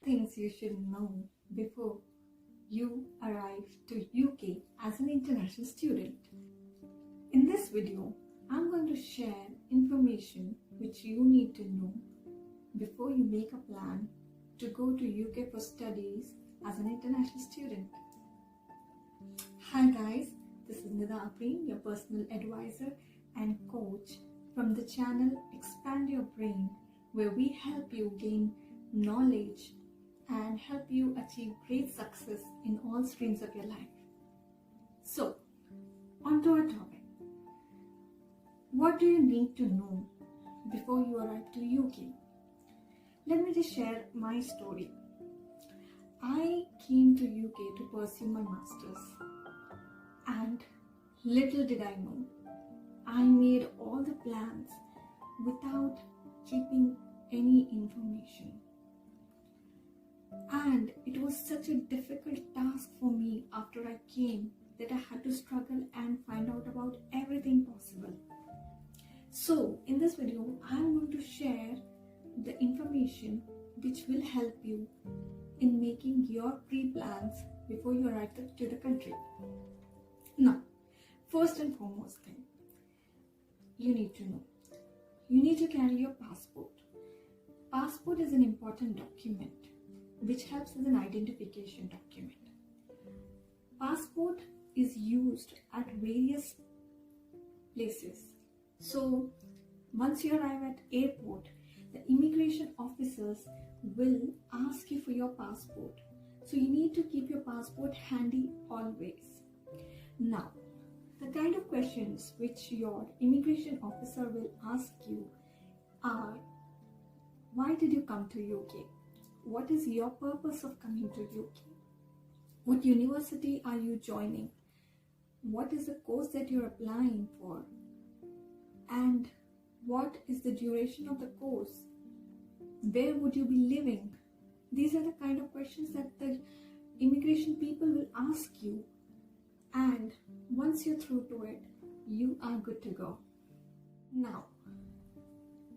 things you should know before you arrive to UK as an international student. In this video, I'm going to share information which you need to know before you make a plan to go to UK for studies as an international student. Hi guys, this is Nida Apreen, your personal advisor and coach from the channel Expand Your Brain, where we help you gain knowledge and help you achieve great success in all streams of your life. So, on to our topic. What do you need to know before you arrive to UK? Let me just share my story. I came to UK to pursue my masters, and little did I know, I made all the plans without keeping any information. And it was such a difficult task for me after I came that I had to struggle and find out about everything possible. So in this video, I'm going to share the information which will help you in making your pre-plans before you arrive to the country. Now, first and foremost thing, you need to know. You need to carry your passport. Passport is an important document which helps as an identification document. Passport is used at various places. So once you arrive at airport, the immigration officers will ask you for your passport. So you need to keep your passport handy always. Now, the kind of questions which your immigration officer will ask you are: why did you come to UK? What is your purpose of coming to UK? What university are you joining? What is the course that you're applying for? And what is the duration of the course? Where would you be living? These are the kind of questions that the immigration people will ask you. And once you're through to it, you are good to go. Now,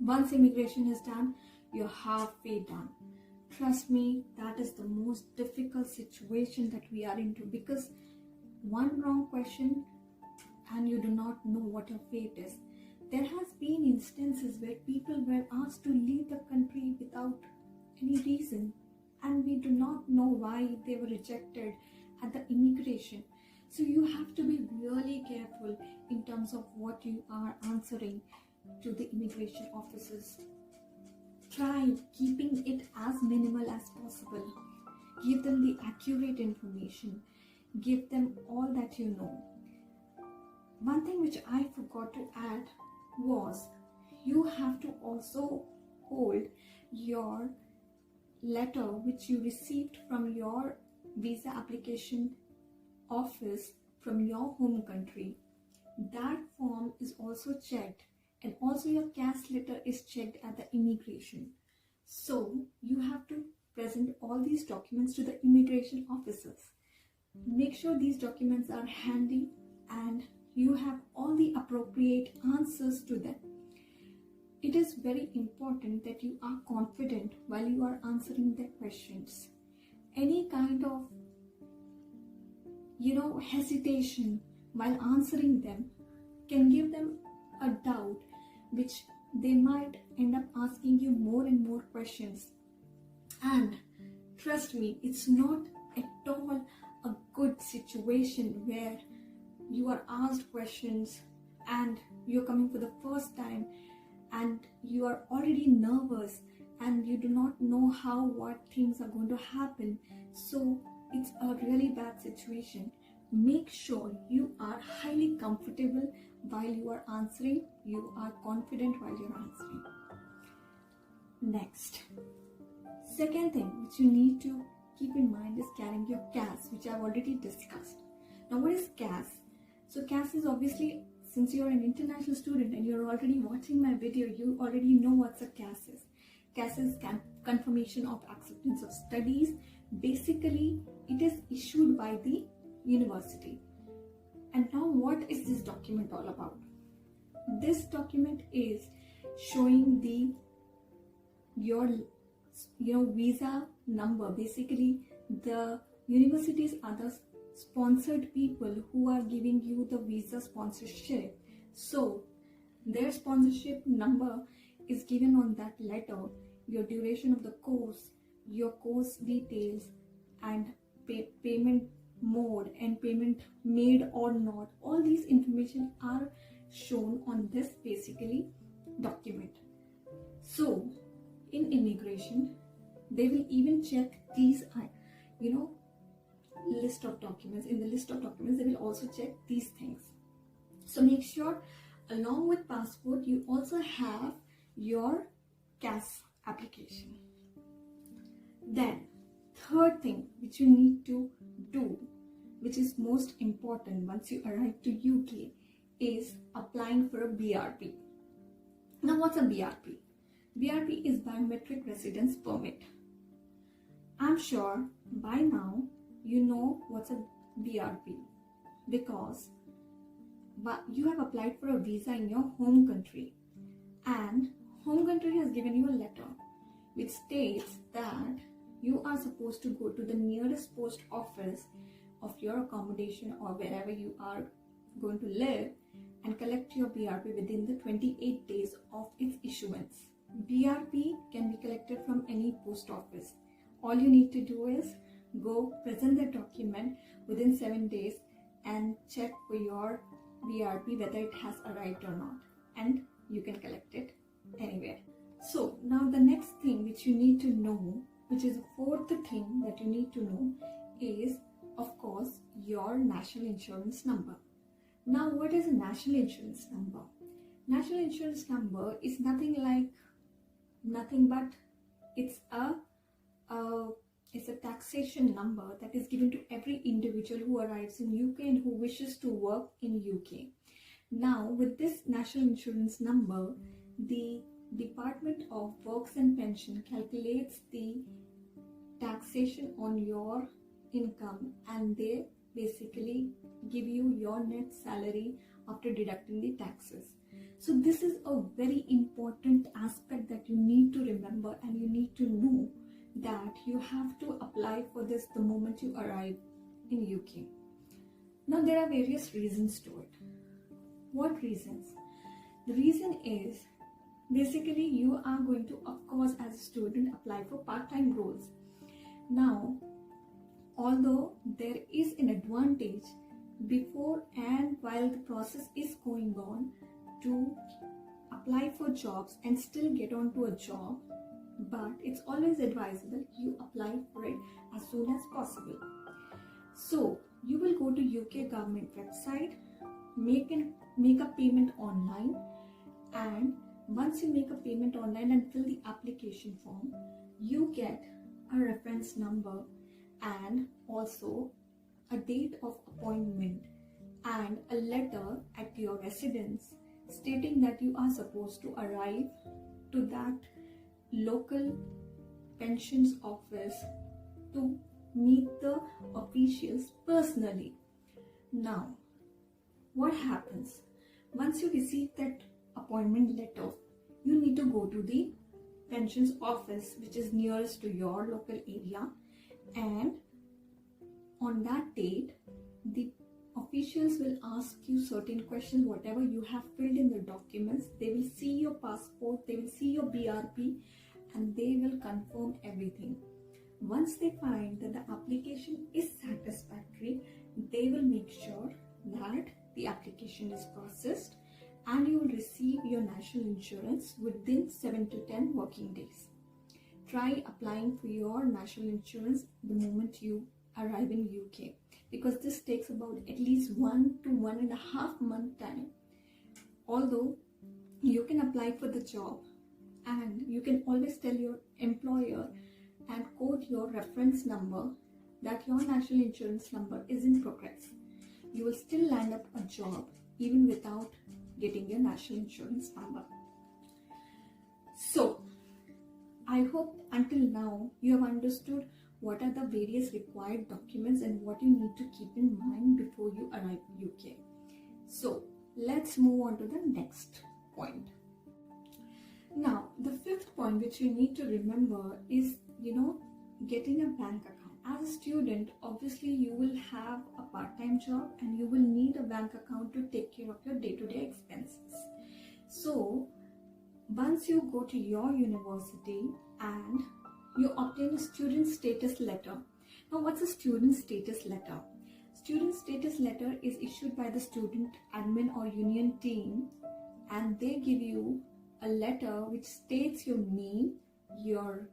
once immigration is done, you're halfway done. Trust me, that is the most difficult situation that we are into, because one wrong question and you do not know what your fate is. There has been instances where people were asked to leave the country without any reason, and we do not know why they were rejected at the immigration. So you have to be really careful in terms of what you are answering to the immigration officers. Try keeping it as minimal as possible. Give them the accurate information. Give them all that you know. One thing which I forgot to add was, you have to also hold your letter which you received from your visa application office from your home country. That form is also checked, and also your CAS letter is checked at the immigration. So you have to present all these documents to the immigration officers. Make sure these documents are handy and you have all the appropriate answers to them. It is very important that you are confident while you are answering their questions. Any kind of hesitation while answering them can give them a doubt, which they might end up asking you more and more questions. And trust me, it's not at all a good situation where you are asked questions and you're coming for the first time and you are already nervous and you do not know what things are going to happen. So it's a really bad situation. Make sure you are highly comfortable while you are answering. You are confident while you're answering. Next, second thing which you need to keep in mind is carrying your CAS, which I've already discussed. Now, what is CAS? So CAS is obviously, since you're an international student and you're already watching my video, you already know what a CAS is. CAS is Confirmation of Acceptance of Studies. Basically, it is issued by the university. And now, what is this document all about? This document is showing your visa number. Basically, the universities are the sponsored people who are giving you the visa sponsorship. So their sponsorship number is given on that letter, your duration of the course, your course details, and payment mode and payment made or not. All these information are shown on this basically document. So in immigration, they will even check these list of documents. In the list of documents, they will also check these things. So make sure along with passport you also have your CAS application. Then third thing which you need to do, which is most important once you arrive to UK, is applying for a BRP. Now what's a BRP? BRP is Biometric Residence Permit. I'm sure by now you know what's a BRP because you have applied for a visa in your home country, and home country has given you a letter which states that you are supposed to go to the nearest post office of your accommodation or wherever you are going to live and collect your BRP within the 28 days of its issuance. BRP can be collected from any post office. All you need to do is go present the document within 7 days and check for your BRP whether it has arrived or not, and you can collect it anywhere. So now the next thing which you need to know, which is the fourth thing that you need to know, is of course your national insurance number. Now what is a national insurance number? National insurance number is nothing but it's a taxation number that is given to every individual who arrives in UK and who wishes to work in UK. Now with this national insurance number, the Department of Works and Pension calculates the taxation on your income, and they basically give you your net salary after deducting the taxes. So this is a very important aspect that you need to remember, and you need to know that you have to apply for this the moment you arrive in UK. Now there are various reasons to it. What reasons? The reason is basically you are going to, of course, as a student, apply for part-time roles. Now, although there is an advantage before and while the process is going on to apply for jobs and still get onto a job, but it's always advisable you apply for it as soon as possible. So you will go to UK government website, make a payment online, and once you make a payment online and fill the application form, you get a reference number and also a date of appointment and a letter at your residence stating that you are supposed to arrive to that local pensions office to meet the officials personally. Now, what happens? Once you receive that appointment letter, you need to go to the pensions office which is nearest to your local area, and on that date the officials will ask you certain questions. Whatever you have filled in the documents, they will see your passport, they will see your BRP, and they will confirm everything. Once they find that the application is satisfactory, they will make sure that the application is processed and you will receive your national insurance within 7 to 10 working days. Try applying for your national insurance the moment you arrive in UK, because this takes about at least 1 to 1.5 month time. Although you can apply for the job and you can always tell your employer and quote your reference number that your national insurance number is in progress, you will still land up a job even without getting your national insurance number. So I hope until now you have understood what are the various required documents and what you need to keep in mind before you arrive in UK. So let's move on to the next point. Now the fifth point which you need to remember is, getting a bank account. As a student, obviously you will have a part-time job and you will need a bank account to take care of your day-to-day expenses. So once you go to your university and you obtain a student status letter. Now, what's a student status letter? Student status letter is issued by the student admin or union team, and they give you a letter which states your name, your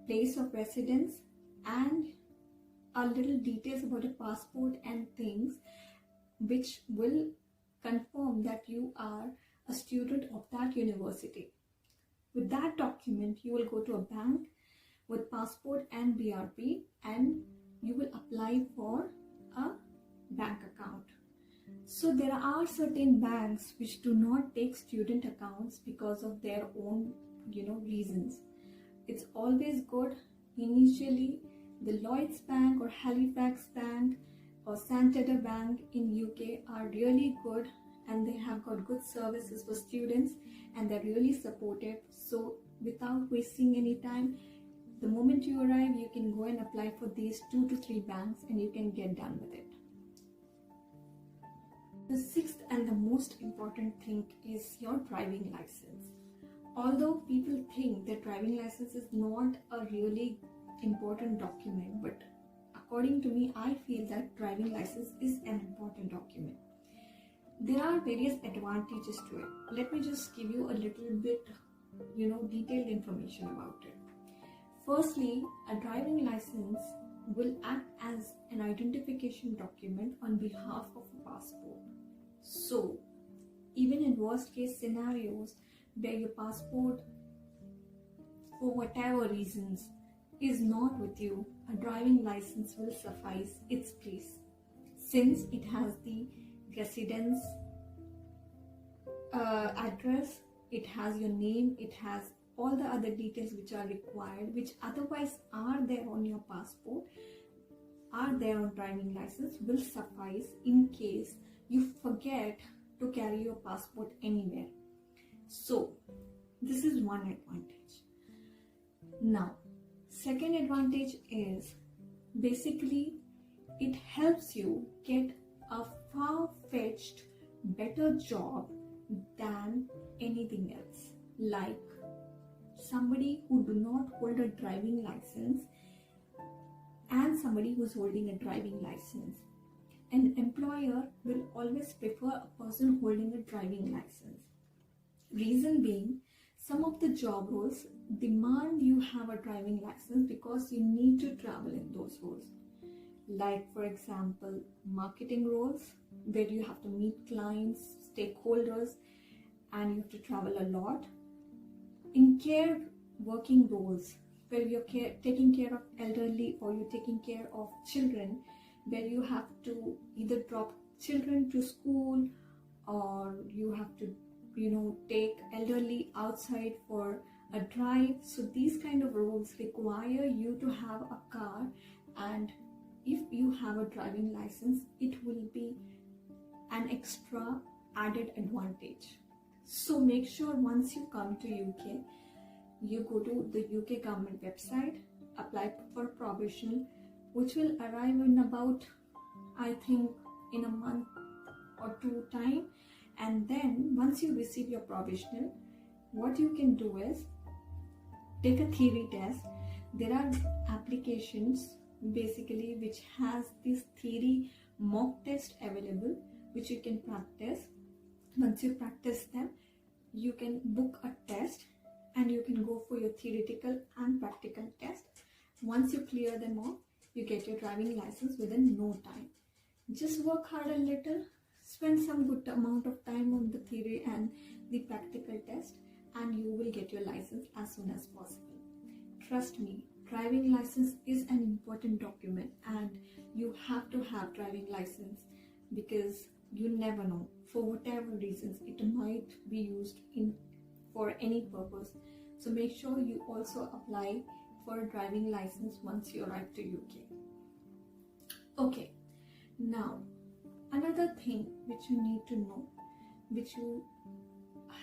place of residence, and a little details about your passport and things, which will confirm that you are a student of that university. With that document, you will go to a bank with passport and BRP, and you will apply for a bank account. So there are certain banks which do not take student accounts because of their own, reasons. It's always good initially. The Lloyds Bank or Halifax Bank or Santander Bank in UK are really good, and they have got good services for students, and they're really supportive. So without wasting any time, the moment you arrive, you can go and apply for these 2 to 3 banks and you can get done with it. The sixth and the most important thing is your driving license. Although people think that driving license is not a really important document, but according to me, I feel that driving license is an important document. There are various advantages to it. Let me just give you a little bit, detailed information about it. Firstly, a driving license will act as an identification document on behalf of a passport. So, even in worst case scenarios where your passport, for whatever reasons, is not with you, a driving license will suffice its place, since it has the residence address, it has your name, it has all the other details which are required, which otherwise are there on your passport, are there on driving license, will suffice in case you forget to carry your passport anywhere. So this is one advantage. Now, second advantage is basically it helps you get a far-fetched better job than anything else. Like somebody who do not hold a driving license and somebody who's holding a driving license. An employer will always prefer a person holding a driving license. Reason being, some of the job roles demand you have a driving license because you need to travel in those roles. Like, for example, marketing roles where you have to meet clients, stakeholders, and you have to travel a lot. In care working roles where you're taking care of elderly or you're taking care of children, where you have to either drop children to school or you have to take elderly outside for a drive. So these kind of roles require you to have a car, and if you have a driving license, it will be an extra added advantage. So make sure once you come to UK, you go to the UK government website, apply for provisional, which will arrive in about, I think, in a month or 2 time. And then once you receive your provisional, what you can do is take a theory test. There are applications basically which has this theory mock test available, which you can practice. Once you practice them, you can book a test and you can go for your theoretical and practical test. Once you clear them all, you get your driving license within no time. Just work hard a little, spend some good amount of time on the theory and the practical test, and you will get your license as soon as possible. Trust me, driving license is an important document and you have to have driving license, because you never know, for whatever reasons it might be used for any purpose. So make sure you also apply for a driving license once you arrive to UK. Okay, now another thing which you need to know, which you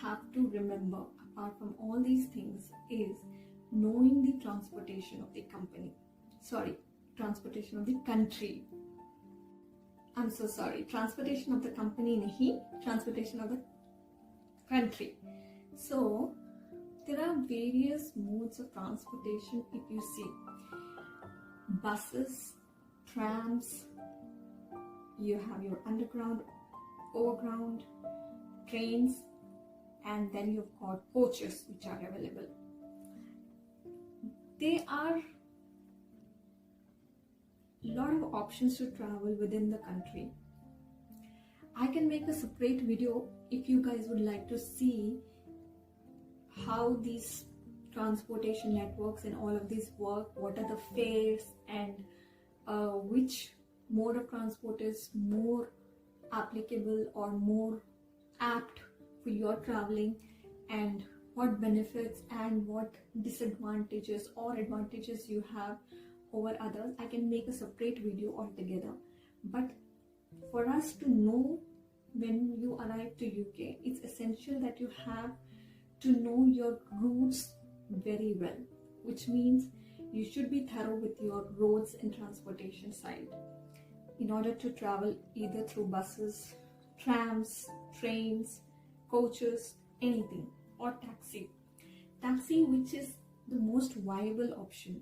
have to remember apart from all these things is knowing the transportation of the transportation of the country. I'm so sorry, transportation of the company nahi, transportation of the country. So there are various modes of transportation. If you see buses, trams, you have your underground, overground, trains, and then you've got coaches which are available. There are a lot of options to travel within the country. I can make a separate video if you guys would like to see how these transportation networks and all of these work, what are the fares, and which mode of transport is more applicable or more apt for your traveling, and what benefits and what disadvantages or advantages you have over others. I can make a separate video altogether. But for us to know when you arrive to UK, it's essential that you have to know your routes very well, which means you should be thorough with your roads and transportation side in order to travel either through buses, trams, trains, coaches, anything, or taxi. Taxi, which is the most viable option.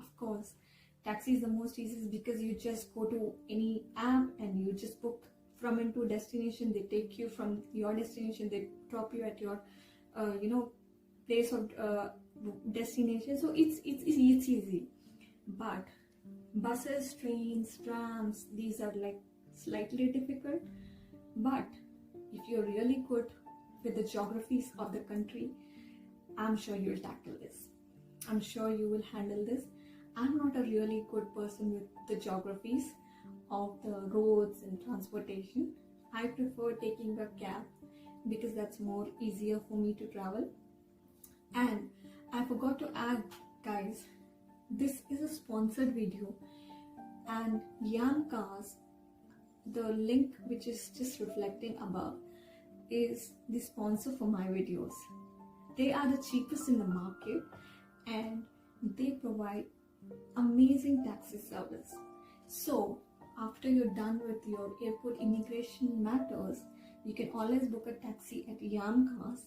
Of course, taxi is the most easiest because you just go to any app and you just book from into destination. They take you from your destination, they drop you at your place of destination. So it's easy. But buses, trains, trams, these are like slightly difficult. But if you're really good with the geographies of the country, I'm sure you'll tackle this. I'm sure you will handle this. I'm not a really good person with the geographies of the roads and transportation. I prefer taking a cab because that's more easier for me to travel. And I forgot to add, guys, this is a sponsored video, and CAS, the link which is just reflecting above, is the sponsor for my videos. They are the cheapest in the market and they provide amazing taxi service. So after you're done with your airport immigration matters, you can always book a taxi at CAS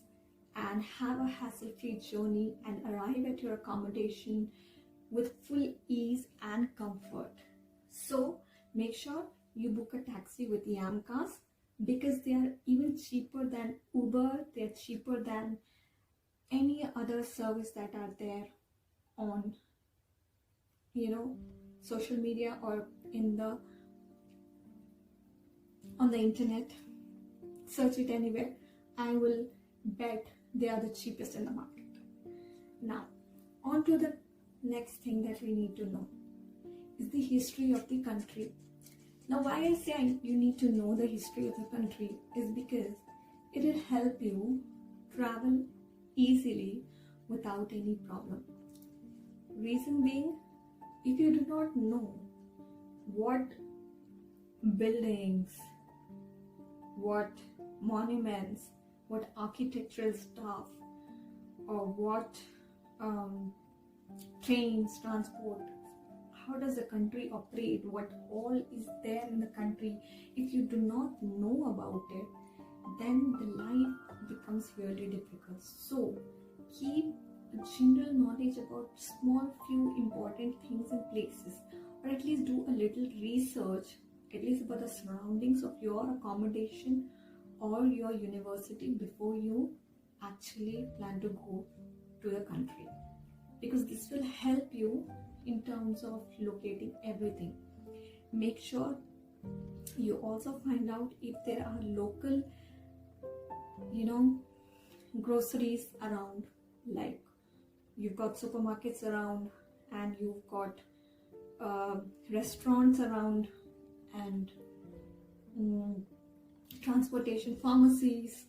and have a hassle-free journey and arrive at your accommodation with full ease and comfort. So make sure you book a taxi with CAS because they are even cheaper than Uber. They're cheaper than any other service that are there on social media or on the internet. Search it anywhere. I will bet they are the cheapest in the market. Now on to the next thing that we need to know is the history of the country. Now why I say you need to know the history of the country is because it will help you travel easily without any problem. Reason being, if you do not know what buildings, what monuments, what architectural stuff, or what trains, transport, how does the country operate, what all is there in the country, if you do not know about it, then the life becomes really difficult. So keep a general knowledge about small few important things and places, or at least do a little research, at least about the surroundings of your accommodation or your university before you actually plan to go to the country, because this will help you in terms of locating everything. Make sure you also find out if there are local groceries around, like you've got supermarkets around and you've got restaurants around and transportation, pharmacies,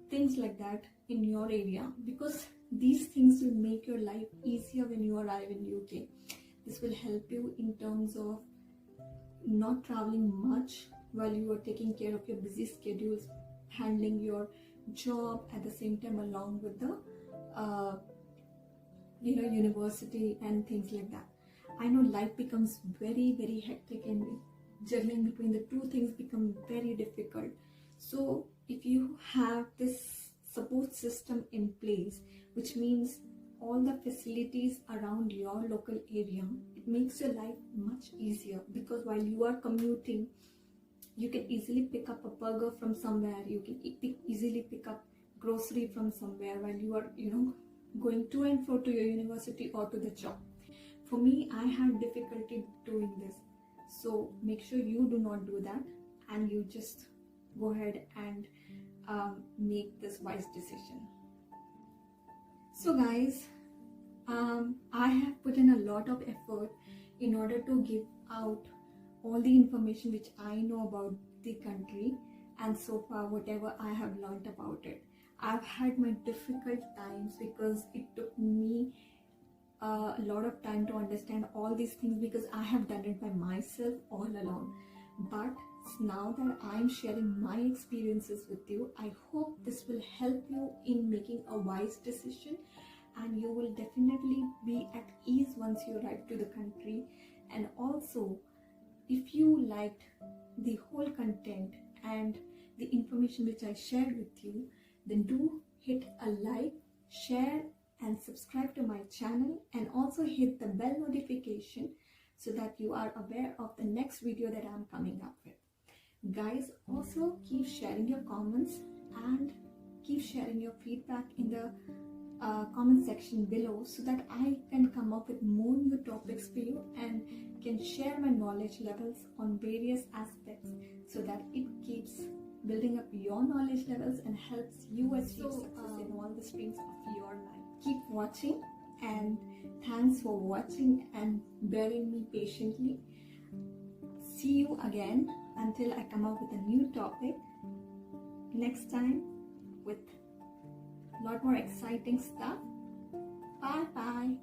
things like that in your area, because these things will make your life easier when you arrive in UK. This will help you in terms of not traveling much while you are taking care of your busy schedules, handling your job at the same time along with the university and things like that. I know life becomes very hectic, and juggling between the two things become very difficult. So if you have this support system in place, which means all the facilities around your local area, it makes your life much easier, because while you are commuting, you can easily pick up a burger from somewhere, you can easily pick up grocery from somewhere while you are going to and fro to your university or to the job. For me, I had difficulty doing this, so make sure you do not do that, and you just go ahead and make this wise decision. So guys, I have put in a lot of effort in order to give out all the information which I know about the country, and so far whatever I have learned about it. I've had my difficult times because it took me a lot of time to understand all these things, because I have done it by myself all alone. But now that I'm sharing my experiences with you, I hope this will help you in making a wise decision, and you will definitely be at ease once you arrive to the country. And also, if you liked the whole content and the information which I shared with you, then do hit a like, share and subscribe to my channel, and also hit the bell notification so that you are aware of the next video that I'm coming up with. Guys, also keep sharing your comments and keep sharing your feedback in the comment section below, so that I can come up with more new topics for you and can share my knowledge levels on various aspects, so that it keeps building up your knowledge levels and helps you achieve success in all the streams of your life. Keep watching, and thanks for watching and bearing me patiently. See you again until I come up with a new topic next time with a lot more exciting stuff. Bye bye.